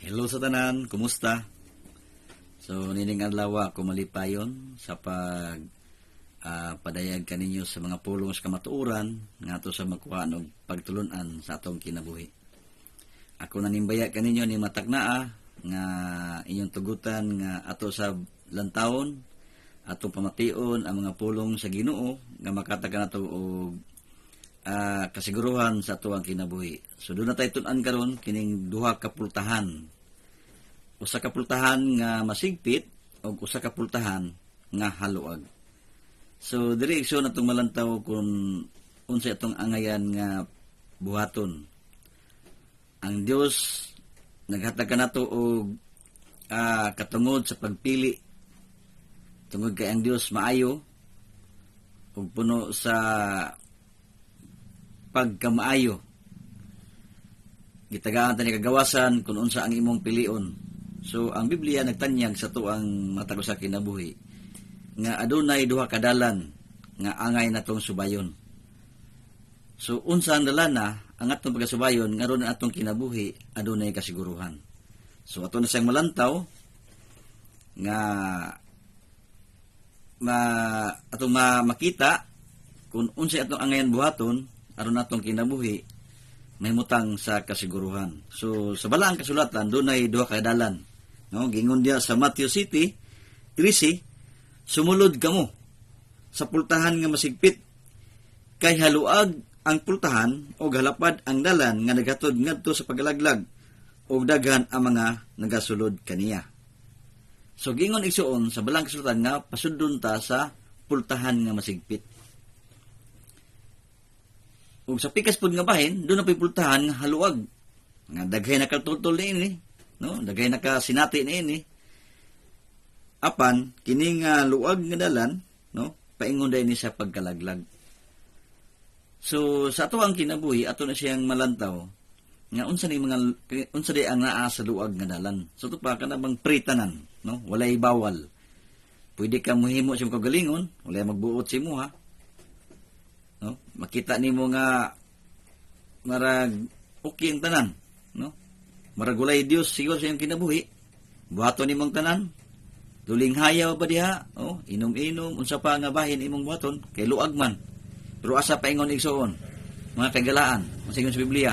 Hello sa tanan, kumusta? So nining adlaw ako malipayon sa padayag kaninyo sa mga pulong sa kamatuoran ngadto sa makuha og pagtulunan sa atong kinabuhi. Ako nanimbaya kaninyo ni mataknaa nga inyong tugutan nga ato sa lantawon atong pamation ang mga pulong sa Ginoo nga makatag nato og kasiguruhan sa atuang kinabuhi. So doon na tayo tun-an karon kining duha ka pultahan. Usa ka pultahan nga masigpit o usa ka pultahan nga haluag. So direksyon natong malantaw kung unsa itong angayan nga buhaton. Ang Dios naghatag kanato og katungod sa pagpili. Tungod kay ang Dios maayo ug puno sa pagkamaayo. Gitagaan ta ni kagawasan kung unsa ang imong pilion. So ang Biblia nagtanyag sa tuang matag sa kinabuhi nga adunay duha ka dalan nga angay natong subayon. So unsa ang dalana ang atong pagasubayon ngaron ang atong kinabuhi adunay kasiguruhan. So ato na siyang malantaw nga atong makita kung unsa atong angayan buhaton aron natong kinabuhi may mutang sa kasiguruhan. So sa balaang kasulatan dunay duha ka dalan. No, gingon dia sa Matthew City 13, sumulod kamo sa pultahan nga masigpit kay haluag ang pultahan o halapad ang dalan nga naghatod ngadto sa pagalaglag o daghan ang mga nagasulod kaniya. So gingon igsuon sa balang kasulatan nga pasudlon ta sa pultahan nga masigpit. Ug sa pikas pud nga bahin, doon na pultahan nga haluag. Nga daghay na katutol niini, no? Daghay na ka sinati niini. Apan kining luag nga dalan, no? Paingon day ni sa pagkalaglag. So sa ato ang kinabuhi ato na siyang malantaw nga unsa day ang naa sa luag nga dalan. So to pa kana bang pritanan, no? Walay bawal. Pwede ka mohimo sa kagalingon, walay magbuot si mo ha. No, makita nimo nga marag okay ang tanan, no? Marag walay Dios siguro sa iyong kinabuhi. Buhaton nimong tanan. Duling hayaw ba diha? Oh, inom-inom unsa pa nga bahin imong buhaton kay luag man. Pero asa paingon igsoon? Mga kagalaan, masingon sa Biblia,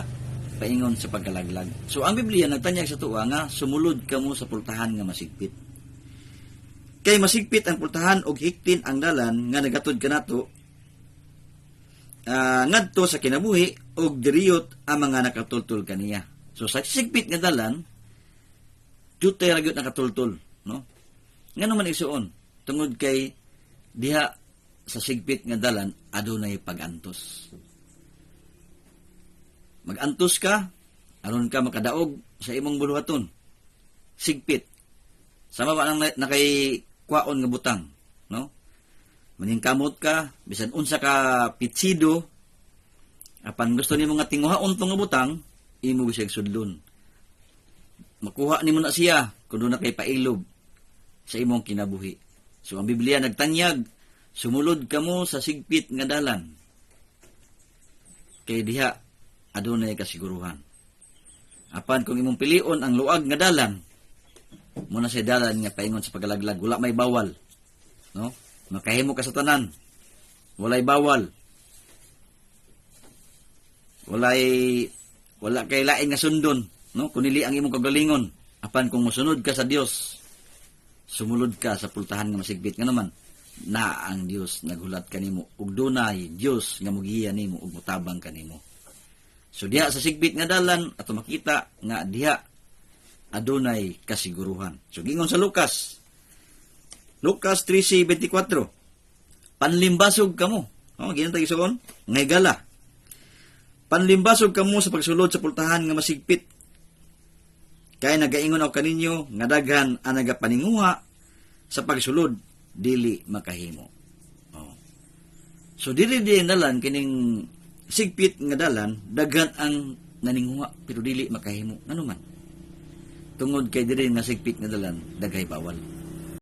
paingon sa pagkalaglag. So ang Biblia nagtanyag sa tuwa nga sumulod kamo sa pultahan nga masigpit. Kay masigpit ang pultahan og hiktin ang dalan nga nagatod kanato ngadto sa kinabuhi og diriyot ang mga nakatultol kaniya. So sa sigpit nga dalan jutay ra gyud nakatultol, no? Ngano man isuon tungod kay diha sa sigpit nga dalan adunay pag-antos. Mag-antos ka aron ka makadaog sa imong buluhaton. Sigpit. Sama ba nang nakay kwaon nga butang, no? Maningkamot ka, bisan unsa ka pitsido, apan gusto nimo nga tinguhaon tong nga butang, imo siya sudlon. Makuha nimo na siya kun na kay pailob sa imong kinabuhi. So ang Biblia nagtanyag, sumulod kamo sa sigpit nga dalan. Kay diha adunay kasiguruhan. Apan kung imong pilion ang luag nga dalan, muna sa dalan nga paingon sa pagalaglag, wala may bawal, no? Makahimo ka sa tanan. Walay bawal. Wala kay lain nga sundon, no? Kunili ang imong kagalingon. Apan kung mosunod ka sa Dios, sumulod ka sa pultahan nga masigpit nga naman na ang Dios naghulat kanimo ug dunay Dios nga mogiya nimo ug motabang kanimo. So diha sa sigpit nga dalan ato makita nga diha adunay kasiguruhan. So gingon sa Lucas 13:24. Panlimbasog kamo. Ginantay isuon, ngay gala. Panlimbasog kamo sa pagsulod sa pultahan nga masigpit. Kay nagaingon ako kaninyo nga daghan ang nagapaninguha sa pagsulod dili makahimo. So dili nalan kining sigpit nga dalan daghan ang naninguha pero dili makahimo. Ngano man? Tungod kay dili nga sigpit nga dalan daghay bawal.